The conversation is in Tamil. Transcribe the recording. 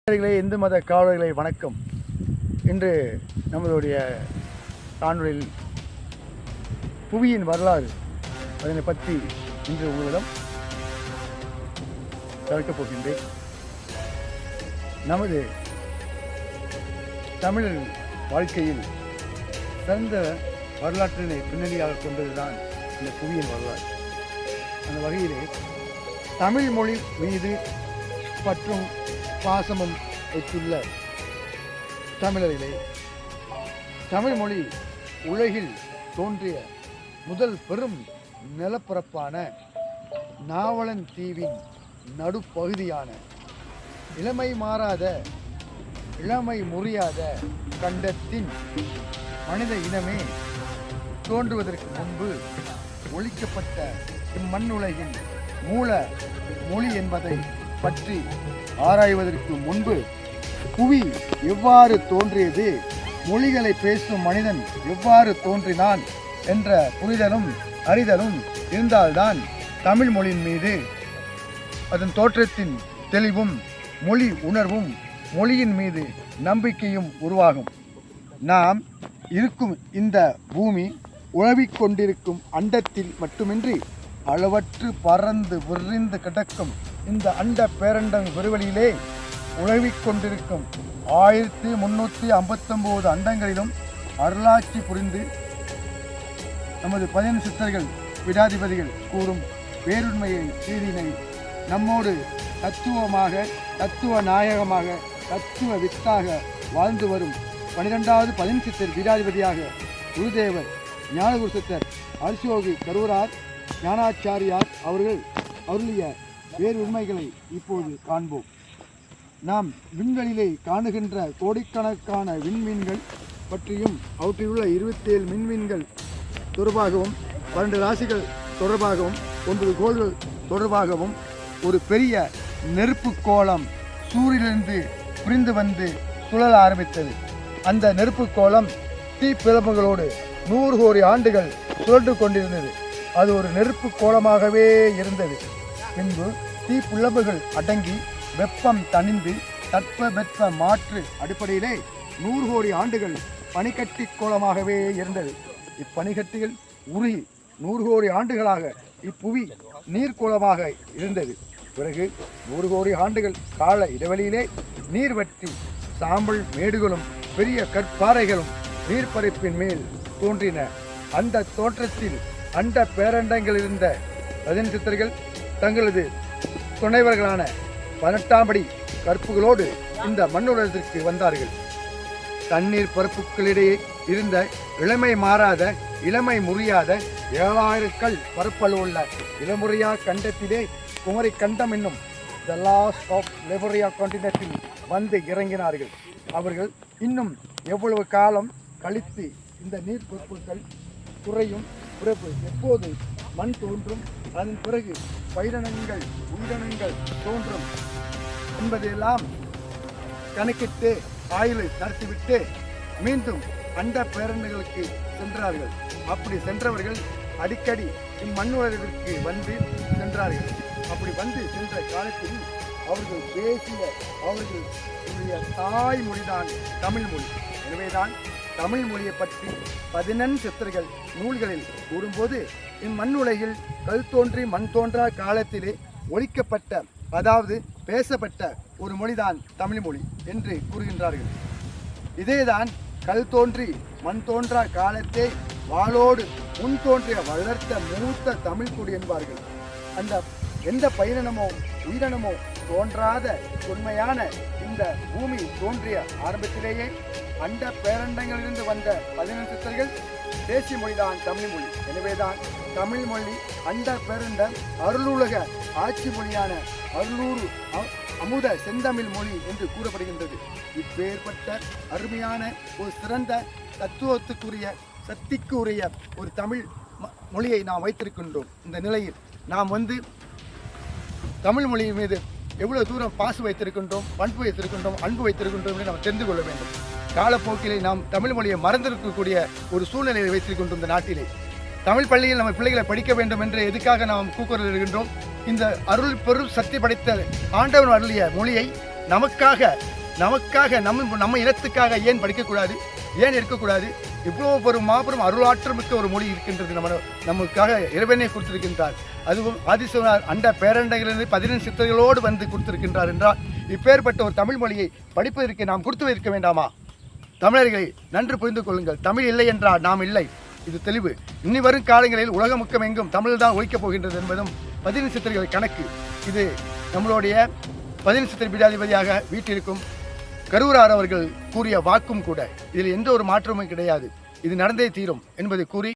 இந்து மத காவலர்களை வணக்கம். இன்று நம்மளுடைய காணொலியில் புவியின் வரலாறு அதனை பற்றி இன்று உங்களிடம் கலக்கப் போகின்றேன். நமது தமிழ் வாழ்க்கையில் சிறந்த வரலாற்றினை பின்னணியாக கொண்டதுதான் இந்த புவியின் வரலாறு. அந்த வகையிலே தமிழ் மொழி மீது பற்றும் பாசமும் வைத்துள்ள தமிழர்களே, தமிழ் மொழி உலகில் தோன்றிய முதல் பெரும் நிலப்பரப்பான நாவலன் தீவின் நடுப்பகுதியான இளமை மாறாத இளமை முறியாத கண்டத்தின் மனித இனமே தோன்றுவதற்கு முன்பு ஒழிக்கப்பட்ட இம்மண்ணுலகின் மூல மொழி என்பதை பற்றி ஆராய்வதற்கு முன்பு புவி எவ்வாறு தோன்றியது, மொழிகளை பேசும் மனிதன் எவ்வாறு தோன்றினான் என்ற புரிதலும் அறிதலும் இருந்தால்தான் தமிழ் மொழியின் மீது அதன் தோற்றத்தின் தெளிவும் மொழி உணர்வும் மொழியின் மீது நம்பிக்கையும் உருவாகும். நாம் இருக்கும் இந்த பூமி உழவிக் கொண்டிருக்கும் அண்டத்தில் மட்டுமின்றி அளவற்று பறந்து விரிந்து கிடக்கும் இந்த அண்ட பேரண்டம் விரிவெளியிலே உழவிக் கொண்டிருக்கும் 1359 அண்டங்களிலும் அருளாட்சி புரிந்து நமது 15 சித்தர்கள் விடாதிபதிகள் கூறும் பேருண்மையை செய்தினை நம்மோடு தத்துவமாக தத்துவ நாயகமாக தத்துவ வித்தாக வாழ்ந்து வரும் 12வது 15 சித்தர் விடாதிபதியாக குருதேவர் ஞானகுரு சித்தர் அரிசியோகி கருவரார் ஞானாச்சாரியார் அவர்கள் அருளிய வேறு உண்மைகளை இப்போது காண்போம். நாம் விண்வெளியிலே காணுகின்ற கோடிக்கணக்கான விண்மீன்கள் பற்றியும் அவற்றிலுள்ள 27 மின்மீன்கள் தொடர்பாகவும் 12 ராசிகள் தொடர்பாகவும் 9 கோள்கள் தொடர்பாகவும் ஒரு பெரிய நெருப்பு கோளம் சூரியனிலிருந்து பிரிந்து வந்து சுழல ஆரம்பித்தது. அந்த நெருப்பு கோளம் தீப்பிழம்புகளோடு 100 கோடி ஆண்டுகள் சுழன்று கொண்டிருந்தது. அது ஒரு நெருப்பு கோலமாகவே இருந்தது. பின்பு தீப்புள்ளம்புகள் அடங்கி வெப்பம் தணிந்து தட்பவெப்ப மாற்று அடிப்படையிலே 100 கோடி ஆண்டுகள் பனிக்கட்டி கோலமாகவே இருந்தது. இப்பனிக்கட்டிகள் உருகி 100 கோடி ஆண்டுகளாக இப்புவி நீர்க்கோளமாக இருந்தது. பிறகு 100 கோடி ஆண்டுகள் கால இடைவெளியிலே நீர் வற்றி சாம்பல் மேடுகளும் பெரிய கற்பாறைகளும் நீர்ப்பரப்பின் மேல் தோன்றின. அந்த தோற்றத்தில் அண்ட பேரண்டங்கள் இருந்த 15 சித்தர்கள் தங்களது துணைவர்களான 18ஆம் படி கற்புகளோடு இந்த மண்ணுலகத்திற்கு வந்தார்கள். தண்ணீர் பரப்புகளிடையே இருந்த இளமை மாறாத இளமை முறியாத 7000 கல் பரப்பளவு உள்ள இளமுறையா கண்டத்திலே குமரி கண்டம் என்னும் த லாஸ்ட் ஆஃப் லெபரியா கான்டினென்ட்டில் வந்து இறங்கினார்கள். அவர்கள் இன்னும் எவ்வளவு காலம் கழித்து இந்த நீர் பரப்புகள் குறையும், பிறப்பு எப்போது மண் தோன்றும், அதன் பிறகு பயிரினங்கள் உயிரினங்கள் தோன்றும் என்பதையெல்லாம் கணக்கிட்டு ஆய்வு நடத்திவிட்டு மீண்டும் அண்ட பேரண்டங்களுக்கு சென்றார்கள். அப்படி சென்றவர்கள் அடிக்கடி இம்மண்ணுலகிற்கு வந்து சென்றார்கள். அப்படி வந்து சென்ற காலத்தில் அவர்கள் பேசிய அவர்களுடைய தாய்மொழிதான் தமிழ் மொழி. எனவேதான் தமிழ் மொழியை பற்றி 14 சித்தர்கள் நூல்களில் கூறும்போது இம்மண்ணுலகில் கல் தோன்றி மண் தோன்றா காலத்திலே ஒழிக்கப்பட்ட, அதாவது பேசப்பட்ட ஒரு மொழிதான் தமிழ் மொழி என்று கூறுகின்றார்கள். இதேதான் கல் தோன்றி மண் தோன்றா காலத்தே வாளோடு முன் தோன்றிய வளர்த்த மூத்த தமிழ் குடி என்பார்கள். அந்த எந்த பயிரினமோ உயிரினமோ தோன்றாத உண்மையான இந்த பூமி தோன்றிய ஆரம்பத்திலேயே அண்ட பேரண்டங்களிலிருந்து வந்த 15 சித்தர்கள் தேசிய மொழிதான் தமிழ் மொழி. எனவேதான் தமிழ் மொழி அண்ட பேரண்ட அருளுலக ஆட்சி மொழியான அருளூர் அமுத செந்தமிழ் மொழி என்று கூறப்படுகின்றது. இப்பேற்பட்ட அருமையான ஒரு சிறந்த தத்துவத்துக்குரிய சக்திக்கு உரிய ஒரு தமிழ் மொழியை நாம் வைத்திருக்கின்றோம். இந்த நிலையில் நாம் தமிழ் மொழியின் மீது எவ்வளவு தூரம் பாசு வைத்திருக்கின்றோம், பண்பு வைத்திருக்கின்றோம், அன்பு வைத்திருக்கின்றோம் என்று நாம் தெரிந்து கொள்ள வேண்டும். காலப்போக்கிலே நாம் தமிழ் மொழியை மறந்திருக்கக்கூடிய ஒரு சூழ்நிலையை வைத்திருக்கின்றோம். இந்த நாட்டிலே தமிழ் பள்ளியில் நம்ம பிள்ளைகளை படிக்க வேண்டும் என்று எதுக்காக நாம் கூக்குரல் இடுகின்றோம்? இந்த அருள் பெரும் சக்தி படைத்த ஆண்டவன் அருளிய மொழியை நமக்காக நம்ம இனத்துக்காக ஏன் படிக்கக்கூடாது, ஏன் இருக்கக்கூடாது? இவ்வளோ ஒரு மாபெரும் அருளாற்றல் மிக்க ஒரு மொழி இருக்கின்றது. நமக்காக இறைவனை கொடுத்திருக்கின்றார். அதுவும் ஆதிசிவனார் அண்ட பேரண்டங்களிலிருந்து 14 சித்தர்களோடு வந்து கொடுத்திருக்கின்றார் என்றால் இப்பேற்பட்ட ஒரு தமிழ் மொழியை படிப்பதற்கு நாம் கொடுத்து வைக்க வேண்டாமா? தமிழர்களை நன்று புரிந்து கொள்ளுங்கள். தமிழ் இல்லை என்றால் நாம் இல்லை, இது தெளிவு. இனி வரும் காலங்களில் உலக முக்கம் எங்கும் தமிழ் தான் ஒழிக்கப் போகின்றது என்பதும் 14 சித்தர்கள் கணக்கு. இது நம்மளுடைய 14 சித்தர் பீடாதிபதியாக வீட்டிற்கும் கரூரார் அவர்கள் கூறிய வாக்கும் கூட. இதில் எந்த ஒரு மாற்றமும் கிடையாது. இது நடந்தே தீரும் என்பதை கூறி